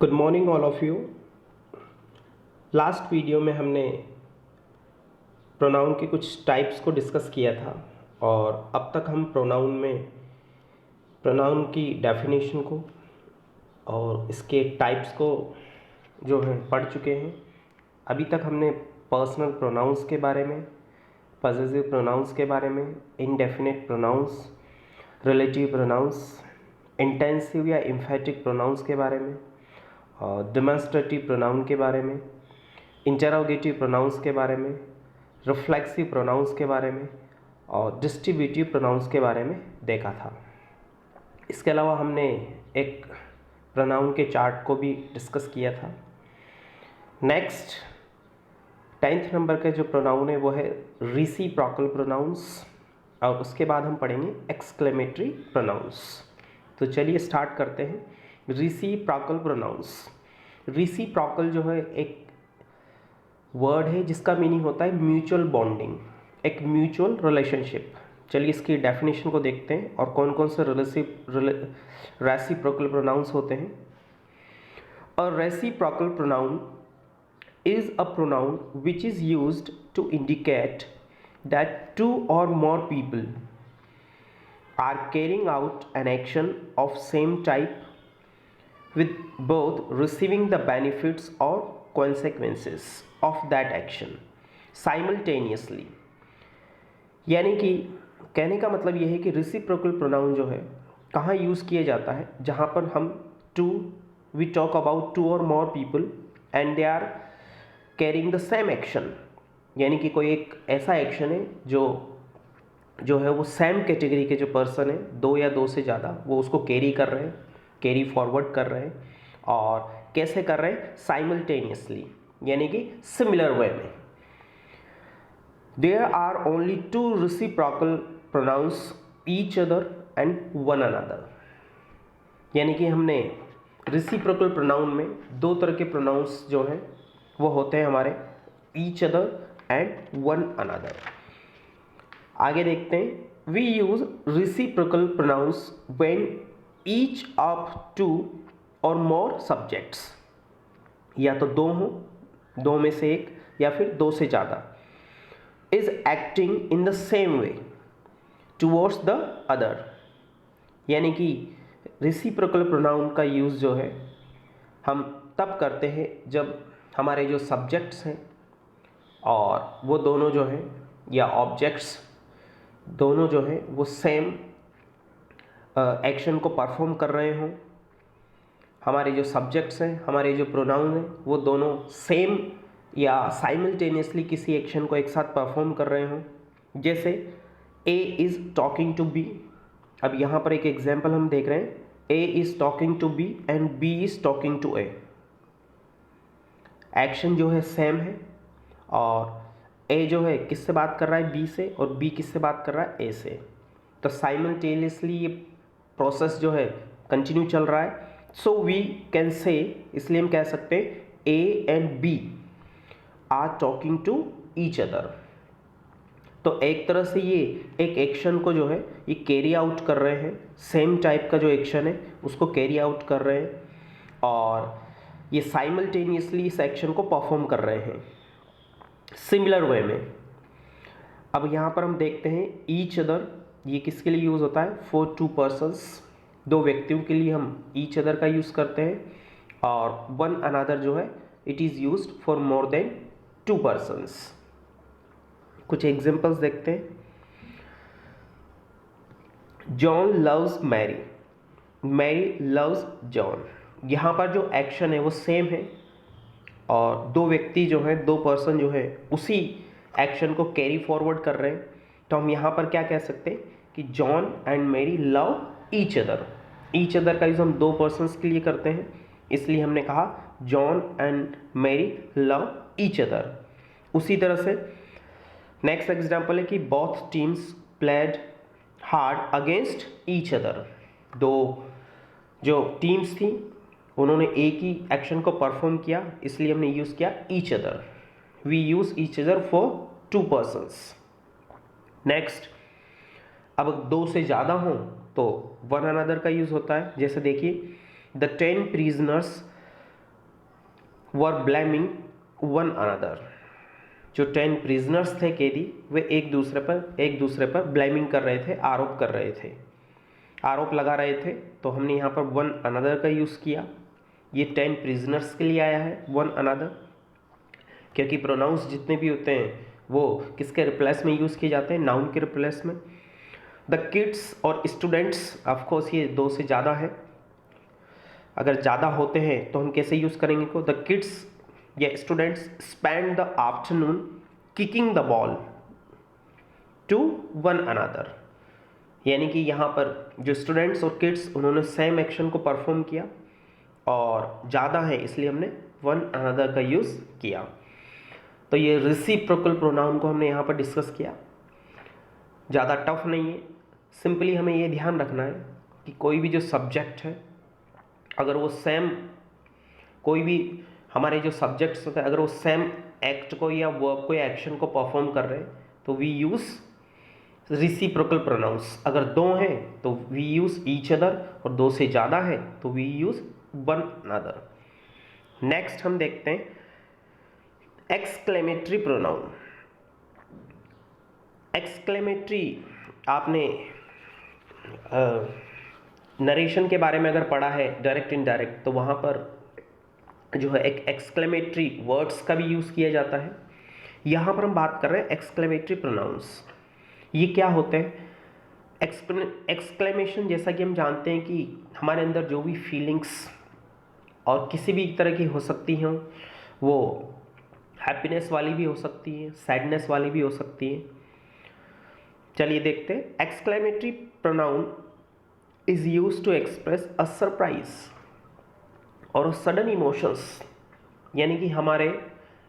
Good morning all of you. Last video में हमने pronoun के कुछ टाइप्स को डिस्कस किया था और अब तक हम प्रोनाउन की डेफिनेशन को और इसके टाइप्स को जो है पढ़ चुके हैं। अभी तक हमने पर्सनल प्रोनाउंस के बारे में, पॉसेसिव प्रोनाउंस के बारे में, indefinite pronouns, relative pronouns, intensive या एम्फेटिक प्रोनाउंस के बारे में, और डेमोन्स्ट्रेटिव प्रोनाउन के बारे में, इंटरोगेटिव प्रोनाउंस के बारे में, रिफ्लेक्सिव प्रोनाउंस के बारे में और डिस्ट्रीब्यूटिव प्रोनाउंस के बारे में देखा था। इसके अलावा हमने एक प्रोनाउन के चार्ट को भी डिस्कस किया था। नेक्स्ट 10th नंबर के जो प्रोनाउन है वो है रेसिप्रोकल प्रोनाउंस और उसके बाद हम पढ़ेंगे एक्सक्लेमेटरी प्रोनाउंस। तो चलिए स्टार्ट करते हैं। Reciprocal pronounce. रेसिप्रोकल जो है एक वर्ड है जिसका मीनिंग होता है म्यूचुअल बॉन्डिंग, एक म्यूचुअल रिलेशनशिप। चलिए इसकी डेफिनेशन को देखते हैं और कौन कौन से रेसिप्रोकल प्रोनाउंस होते हैं। अ reciprocal pronoun is a pronoun which is used to indicate that two or more people are carrying out an action of same type with both receiving the benefits or consequences of that action simultaneously। यानी कि कहने का मतलब यह है कि reciprocal pronoun जो है कहाँ यूज़ किया जाता है, जहाँ पर हम वी टॉक अबाउट टू और more people and they are carrying the same action. यानी कि कोई एक ऐसा एक्शन है जो है वो सेम कैटेगरी के जो पर्सन है, दो या दो से ज़्यादा, वो उसको कैरी कर रहे हैं, कैरी फॉरवर्ड कर रहे हैं। और कैसे कर रहे हैं? साइमल्टेनियसली, यानी कि सिमिलर वे में। There are only two reciprocal pronouns each other and one another. यानी कि हमने रेसिप्रोकल प्रोनाउन में दो तरह के प्रोनाउंस जो हैं वो होते हैं हमारे each other and one another. आगे देखते हैं। We use reciprocal pronouns when each of two और मोर सब्जेक्ट्स, या तो दो हों, दो में से एक या फिर दो से ज़्यादा, is acting in the same way towards the other. यानी कि रेसिप्रोकल प्रोनाउन का यूज़ जो है हम तब करते हैं जब हमारे जो सब्जेक्ट्स हैं और वो दोनों जो हैं या ऑब्जेक्ट्स दोनों जो हैं वो सेम एक्शन को परफॉर्म कर रहे हों। हमारे जो सब्जेक्ट्स हैं, हमारे जो प्रोनाउन हैं, वो दोनों सेम या साइमल्टेनियसली किसी एक्शन को एक साथ परफॉर्म कर रहे हों। जैसे A is talking to B. अब यहाँ पर एक एग्जाम्पल हम देख रहे हैं, A is talking to B and B is talking to A. Action जो है सेम है और ए जो है किससे बात कर रहा है? बी से, और बी किससे बात कर रहा है? ए से। तो साइमल्टेनियसली ये प्रोसेस जो है कंटिन्यू चल रहा है। सो वी कैन से, इसलिए हम कह सकते हैं A and B are talking to each other. तो एक तरह से ये एक एक्शन को जो है ये कैरी आउट कर रहे हैं, सेम टाइप का जो एक्शन है उसको कैरी आउट कर रहे हैं और ये साइमल्टेनियसली इस एक्शन को परफॉर्म कर रहे हैं सिमिलर वे में। अब यहाँ पर हम देखते हैं ईच अदर, ये किसके लिए यूज़ होता है? फॉर टू पर्सन्स, दो व्यक्तियों के लिए हम ईच अदर का यूज़ करते हैं। और वन अनदर जो है it is used for more than two persons. कुछ एग्जांपल्स देखते हैं। John loves Mary, Mary loves John. यहाँ पर जो एक्शन है वो सेम है और दो व्यक्ति जो है, दो पर्सन जो है उसी एक्शन को कैरी फॉरवर्ड कर रहे हैं। तो हम यहाँ पर क्या कह सकते हैं कि John and Mary love each other. Each other का यूज़ हम दो पर्सन्स के लिए करते हैं, इसलिए हमने कहा John and Mary love each other. उसी तरह से नेक्स्ट एग्जाम्पल है कि both teams played hard against each other. दो जो टीम्स थी उन्होंने एक ही एक्शन को परफॉर्म किया, इसलिए हमने यूज़ किया each other. We use each other for two persons. Next, अब दो से ज़्यादा हों तो वन अनदर का यूज़ होता है। जैसे देखिए, the 10 prisoners were blaming one another. जो 10 प्रिजनर्स थे कैदी, वे एक दूसरे पर ब्लेमिंग कर रहे थे, आरोप कर रहे थे, आरोप लगा रहे थे। तो हमने यहाँ पर वन अनदर का यूज़ किया। ये 10 प्रिजनर्स के लिए आया है वन अनदर, क्योंकि प्रोनाउंस जितने भी होते हैं वो किसके रिप्लेस में यूज़ किए जाते हैं, नाउन के रिप्लेस में। द किड्स और स्टूडेंट्स, ऑफकोर्स ये 2 से ज़्यादा है, अगर ज़्यादा होते हैं तो हम कैसे यूज़ करेंगे को, द किड्स या students spend the afternoon kicking the ball to one another. यानी कि यहाँ पर जो स्टूडेंट्स और किड्स, उन्होंने सेम एक्शन को परफॉर्म किया और ज़्यादा है इसलिए हमने वन अनदर का यूज़ किया। तो ये रेसिप्रोकल प्रोनाउन को हमने यहाँ पर डिस्कस किया। ज़्यादा टफ नहीं है, सिंपली हमें ये ध्यान रखना है कि कोई भी जो सब्जेक्ट है, अगर वो सेम, कोई भी हमारे जो सब्जेक्ट्स होते हैं अगर वो सेम एक्ट को या वर्ब को या एक्शन को परफॉर्म कर रहे हैं तो वी यूज़ रेसिप्रोकल प्रोनाउंस। अगर 2 हैं तो वी यूज़ ईच अदर, और 2 से ज़्यादा है तो we use one another. Next हम देखते हैं एक्सक्लेमेटरी प्रोनाउन। एक्सक्लेमेटरी, आपने नरेशन के बारे में अगर पढ़ा है डायरेक्ट इनडायरेक्ट, तो वहाँ पर जो है एक एक्सक्लेमेटरी वर्ड्स का भी यूज़ किया जाता है। यहाँ पर हम बात कर रहे हैं एक्सक्लेमेटरी प्रोनाउंस। ये क्या होते हैं? एक्सक्लेमेशन, जैसा कि हम जानते हैं कि हमारे अंदर जो भी फीलिंग्स और किसी भी तरह की हो सकती हैं, वो हैप्पीनेस वाली भी हो सकती है, सैडनेस वाली भी हो सकती है। चलिए देखते हैं। Exclamatory pronoun is used to express a surprise और सडन इमोशंस, यानी कि हमारे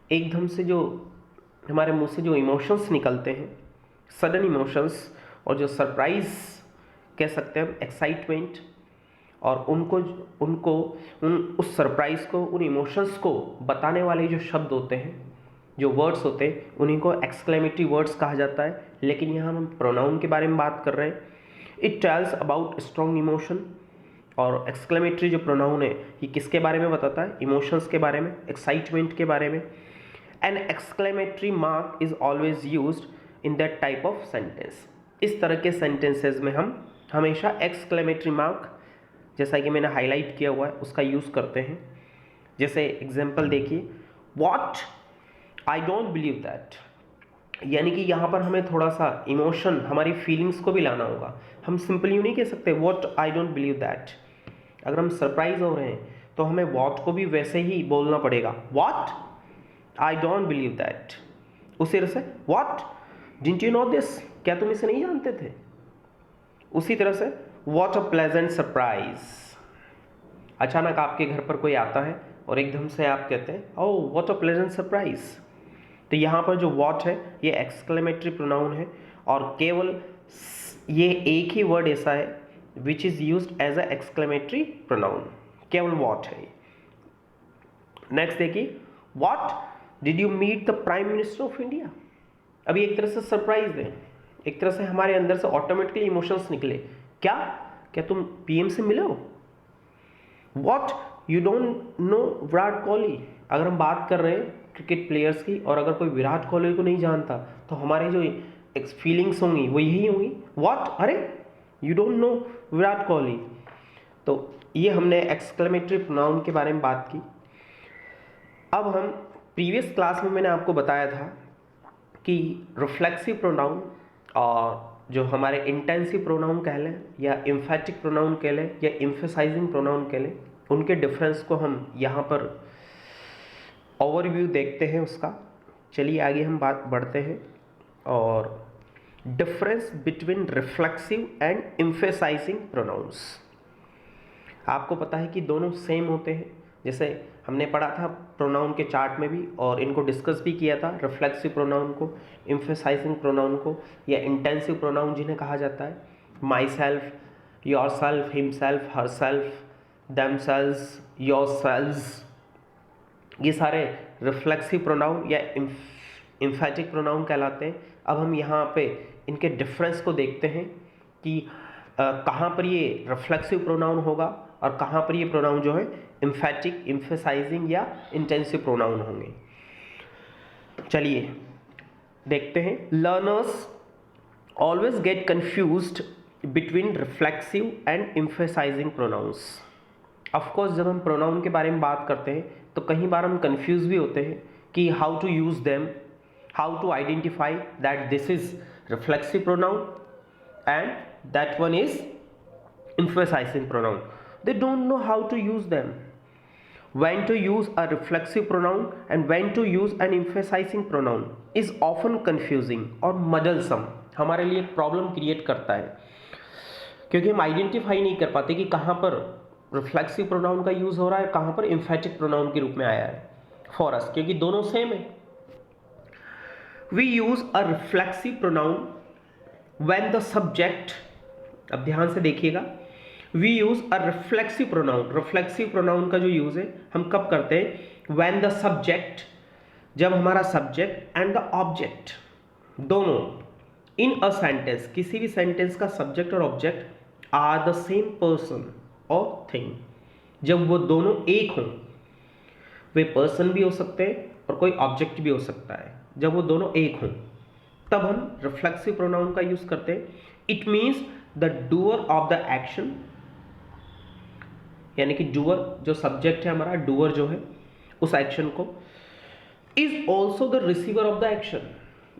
एकदम से जो हमारे मुंह से जो इमोशंस निकलते हैं, सडन इमोशंस, और जो सरप्राइज कह सकते हैं हम, एक्साइटमेंट, और उस सरप्राइज को, उन इमोशंस को बताने वाले जो शब्द होते हैं, जो वर्ड्स होते हैं, उन्हीं को एक्सक्लेमेटरी वर्ड्स कहा जाता है। लेकिन यहाँ हम प्रोनाउन के बारे में बात कर रहे हैं। It tells about strong emotion, और एक्सक्लेमेटरी जो प्रोनाउन है ये किसके बारे में बताता है? इमोशंस के बारे में, एक्साइटमेंट के बारे में। An exclamatory mark is always used in that type of sentence. इस तरह के सेंटेंसेस में हम हमेशा एक्सक्लेमेटरी मार्क, जैसा कि मैंने हाईलाइट किया हुआ है, उसका यूज़ करते हैं। जैसे एग्जाम्पल देखिए, what, I don't believe that, यानी कि यहाँ पर हमें थोड़ा सा इमोशन, हमारी फीलिंग्स को भी लाना होगा। हम सिंपल यूँ नहीं कह सकते what I don't believe that. अगर हम सरप्राइज हो रहे हैं तो हमें व्हाट को भी वैसे ही बोलना पड़ेगा, what I don't believe that. उसी तरह से what didn't you know this, क्या तुम इसे नहीं जानते थे? उसी तरह से व्हाट अ प्लेजेंट सरप्राइज, अचानक आपके घर पर कोई आता है और एकदम से आप कहते हैं oh what a pleasant surprise. तो यहाँ पर जो व्हाट है ये एक्सक्लेमेटरी प्रोनाउन है, और केवल ये एक ही वर्ड ऐसा है which is used as a exclamatory pronoun, केवल व्हाट है। नेक्स्ट देखिए, what did you meet the prime minister of India. अभी एक तरह से सरप्राइज है, एक तरह से हमारे अंदर से ऑटोमेटिकली इमोशंस निकले, क्या तुम पीएम से मिले हो? What you don't know Virat Kohli. अगर हम बात कर रहे हैं क्रिकेट प्लेयर्स की, और अगर कोई विराट कोहली को नहीं जानता तो हमारी जो फीलिंग्स होंगी वो यही होंगी, व्हाट, अरे you don't know Virat Kohli. तो ये हमने एक्सक्लेमेटरी प्रोनाउन के बारे में बात की। अब हम प्रीवियस क्लास में मैंने आपको बताया था कि रिफ्लेक्सिव प्रोनाउन और जो हमारे इंटेंसिव प्रोनाउन कह लें, या एम्फेटिक प्रोनाउन कह लें, या एम्फेसाइजिंग प्रोनाउन कह लें, उनके डिफरेंस को हम यहाँ पर ओवरव्यू देखते हैं उसका। चलिए आगे हम बात बढ़ते हैं। और difference between reflexive and emphasizing pronouns, आपको पता है कि दोनों सेम होते हैं। जैसे हमने पढ़ा था प्रोनाउन के चार्ट में भी, और इनको डिस्कस भी किया था, रिफ्लेक्सिव प्रोनाउन को, एम्फेसाइजिंग प्रोनाउन को, या इंटेंसिव प्रोनाउन जिन्हें कहा जाता है, myself, yourself, himself, herself, themselves, yourselves, ये सारे रिफ्लेक्सिव प्रोनाउन या एम्फेटिक प्रोनाउन कहलाते हैं। अब हम यहाँ पे इनके डिफरेंस को देखते हैं कि कहाँ पर ये रिफ्लेक्सिव प्रोनाउन होगा और कहाँ पर ये प्रोनाउन जो है एम्फेटिक, एम्फेसाइजिंग या इंटेंसिव प्रोनाउन होंगे। चलिए देखते हैं। Learners always get confused between reflexive and emphasizing pronouns. Of course जब हम प्रोनाउन के बारे में बात करते हैं तो कई बार हम कंफ्यूज भी होते हैं कि how to use them, how to identify that this is reflexive pronoun and that one is emphasizing pronoun. They don't know how to use them, when to use a reflexive pronoun and when to use an emphasizing pronoun is often confusing और muddlesome, हमारे लिए एक problem create करता है क्योंकि हम identify नहीं कर पाते कि कहाँ पर रिफ्लेक्सिव प्रोनाउन का यूज हो रहा है, कहाँ पर एम्फेटिक प्रोनाउन के रूप में आया है फॉर अस, क्योंकि दोनों सेम है। We use a reflexive pronoun when the subject, अब ध्यान से देखिएगा, we use a reflexive pronoun, reflexive pronoun का जो यूज है हम कब करते हैं, when the subject, जब हमारा subject and the object दोनों in a sentence, किसी भी sentence का subject और object are the same person or thing, जब वो दोनों एक हों, वे person भी हो सकते हैं और कोई object भी हो सकता है, जब वो दोनों एक हों तब हम रिफ्लेक्सिव प्रोनाउन का यूज करते हैं। It means the doer of the action, यानी कि डूअर जो सब्जेक्ट है हमारा, डूअर जो है उस एक्शन को, is also the receiver of the action,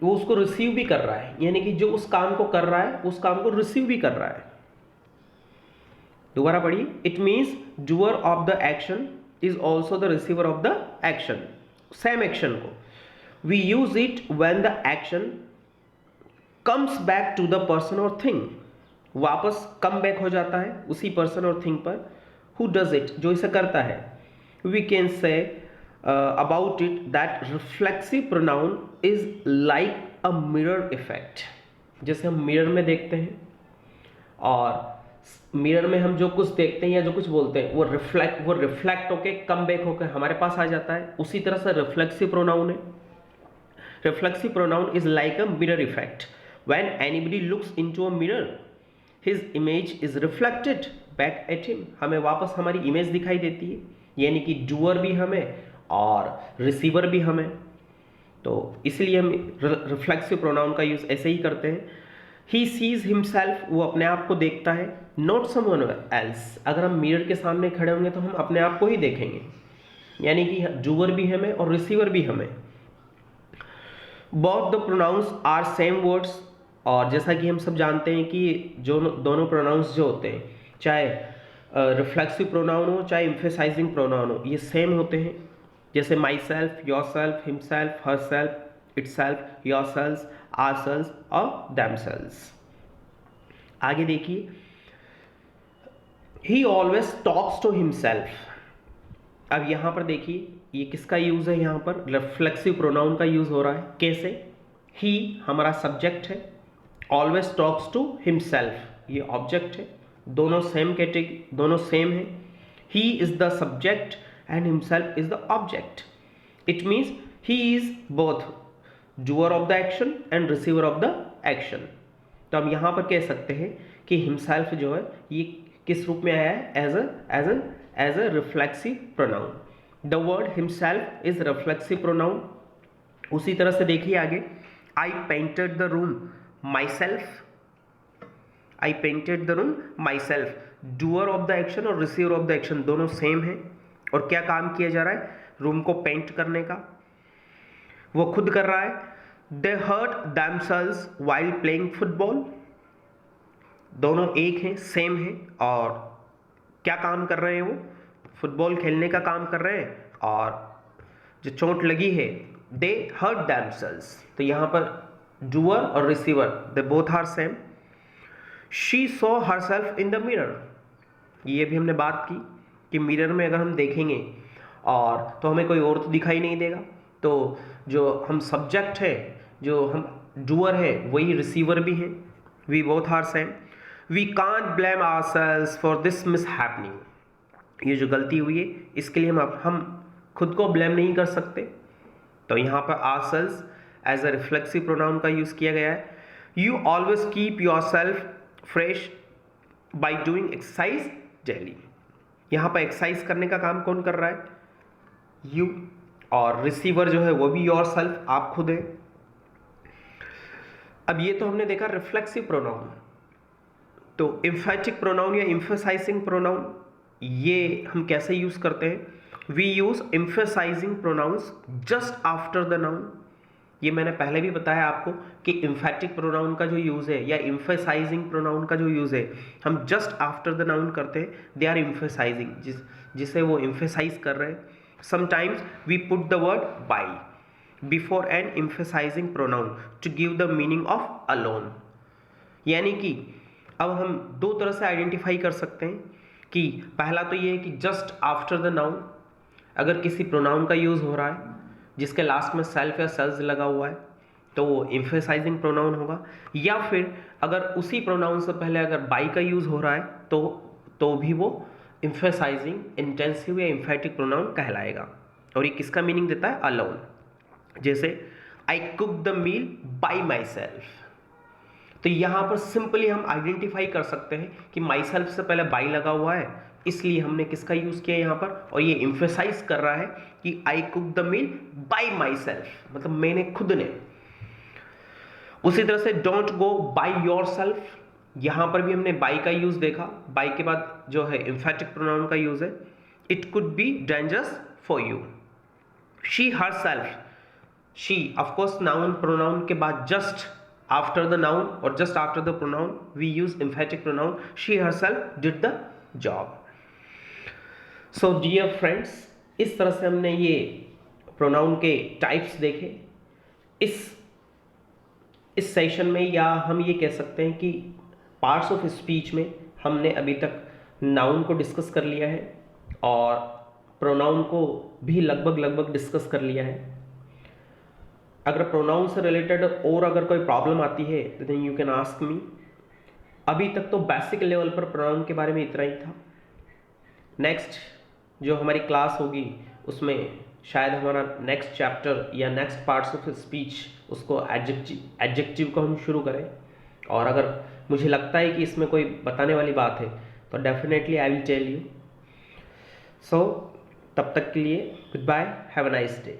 वो उसको रिसीव भी कर रहा है, यानी कि जो उस काम को कर रहा है उस काम को रिसीव भी कर रहा है। दोबारा पढ़िए, it means doer of the action is also the receiver of the action, same action को। We use it when the action comes back to the person और थिंग, वापस कम बैक हो जाता है उसी पर्सन और थिंग पर, who does it, जो इसे करता है। We can say about it that reflexive pronoun is like a mirror effect, जैसे हम मिरर में देखते हैं और मिरर में हम जो कुछ देखते हैं या जो कुछ बोलते हैं वो रिफ्लेक्ट होके कम बैक होकर हमारे पास आ जाता है, उसी तरह से रिफ्लेक्सिव प्रोनाउन है। Reflexive pronoun is like a mirror effect. When anybody looks into a mirror, his image is reflected back at him. हमें वापस हमारी इमेज दिखाई देती है, यानी कि डूअर भी हमें और रिसीवर भी हमें, तो इसलिए हम रिफ्लेक्सिव प्रोनाउन का यूज ऐसे ही करते हैं। He sees himself, वो अपने आप को देखता है, not someone else। अगर हम मिरर के सामने खड़े होंगे तो हम अपने आप को ही देखेंगे, यानी कि डूअर भी हमें और रिसीवर भी हमें। Both the pronouns are same words, और जैसा कि हम सब जानते हैं कि जो दोनों प्रोनाउंस जो होते हैं, चाहे रिफ्लेक्सिव प्रोनाउन हो चाहे एम्फेसाइजिंग प्रोनाउन हो, ये सेम होते हैं। जैसे myself, yourself, himself, herself, itself, yourselves, ourselves और देमसेल्व्स। आगे देखिए, he always talks to himself. अब यहाँ पर देखिए ये किसका यूज है, यहाँ पर रिफ्लेक्सिव प्रोनाउन का यूज हो रहा है। कैसे, ही हमारा सब्जेक्ट है, ऑलवेज टॉक्स टू हिमसेल्फ ये ऑब्जेक्ट है, दोनों सेम कैटेगरी, दोनों सेम है। He is the subject and himself is the object. It means he is both doer of the action and receiver of the action. तो हम यहाँ पर कह सकते हैं कि हिमसेल्फ जो है ये किस रूप में आया है, as a reflexive pronoun. The word himself is reflexive pronoun. उसी तरह से देखिए आगे, I painted the room myself, I painted the room myself, doer of the action और रिसीवर ऑफ द एक्शन दोनों सेम है। और क्या काम किया जा रहा है, रूम को पेंट करने का, वो खुद कर रहा है। They hurt themselves while playing football, दोनों एक हैं, सेम है, और क्या काम कर रहे हैं, वो फुटबॉल खेलने का काम कर रहे हैं, और जो चोट लगी है दे हर्ट देमसेल्व्स, तो यहाँ पर डूअर और receiver they both are same. She saw herself in the mirror, ये भी हमने बात की कि मिरर में अगर हम देखेंगे और तो हमें कोई और तो दिखाई नहीं देगा, तो जो हम सब्जेक्ट है, जो हम डूअर है, वही रिसीवर भी है। We both are same. We can't blame ourselves for this mishappening, ये जो गलती हुई है इसके लिए हम खुद को ब्लेम नहीं कर सकते, तो यहाँ पर ourselves as a reflexive pronoun का यूज किया गया है। You always keep yourself fresh by doing exercise daily, यहाँ पर एक्सरसाइज करने का काम कौन कर रहा है? यू। और रिसीवर जो है वो भी योर सेल्फ, आप खुद है। अब ये तो हमने देखा रिफ्लेक्सिव प्रोनाउन। तो एम्फेटिक प्रोनाउन या एम्फेसाइजिंग प्रोनाउन ये हम कैसे यूज करते हैं? We use emphasizing pronouns just after the noun. ये मैंने पहले भी बताया आपको कि एम्फेटिक प्रोनाउन का जो यूज है या एम्फेसाइजिंग प्रोनाउन का जो यूज है, हम जस्ट आफ्टर द नाउन करते हैं। दे आर एम्फेसाइजिंग, जिसे वो एम्फेसाइज कर रहे हैं। Sometimes we put the word by before an emphasizing pronoun to give the meaning of alone. यानी कि अब हम दो तरह से आइडेंटिफाई कर सकते हैं कि पहला तो ये है कि जस्ट आफ्टर द नाउन, अगर किसी प्रोनाउन का यूज हो रहा है जिसके लास्ट में सेल्फ या सेल्स लगा हुआ है तो वो एम्फेसाइजिंग प्रोनाउन होगा। या फिर अगर उसी प्रोनाउन से पहले अगर बाई का यूज हो रहा है तो भी वो एम्फेसाइजिंग इंटेंसिव या एम्फेटिक प्रोनाउन कहलाएगा। और ये किसका मीनिंग देता है? अलोन। जैसे I cook the meal by myself. तो यहां पर सिंपली हम आइडेंटिफाई कर सकते हैं कि माई सेल्फ से पहले बाई लगा हुआ है, इसलिए हमने किसका यूज किया यहां पर, और ये एम्फेसाइज कर रहा है कि I cook the meal by myself, मतलब मैंने खुद ने। उसी तरह से don't go by yourself, यहां पर भी हमने बाय का यूज देखा। बाय के बाद जो है एम्फेटिक प्रोनाउन का यूज है। It could be dangerous for you. She herself, she of course noun pronoun के बाद जस्ट आफ्टर द नाउन और just after the pronoun we use emphatic pronoun. She herself did the job. So dear friends, इस तरह से हमने ये pronoun के types देखे। इस सेशन में, या हम ये कह सकते हैं कि पार्ट्स ऑफ स्पीच में हमने अभी तक नाउन को डिस्कस कर लिया है और प्रोनाउन को भी लगभग डिस्कस कर लिया है। अगर प्रोनाउन से रिलेटेड और अगर कोई प्रॉब्लम आती है तो then you can ask me. अभी तक तो बेसिक लेवल पर प्रोनाउन के बारे में इतना ही था। नेक्स्ट जो हमारी क्लास होगी उसमें शायद हमारा नेक्स्ट चैप्टर या नेक्स्ट पार्ट्स ऑफ स्पीच, उसको एडजेक्टिव को हम शुरू करें। और अगर मुझे लगता है कि इसमें कोई बताने वाली बात है तो definitely I will tell you. So तब तक के लिए goodbye, have a nice day.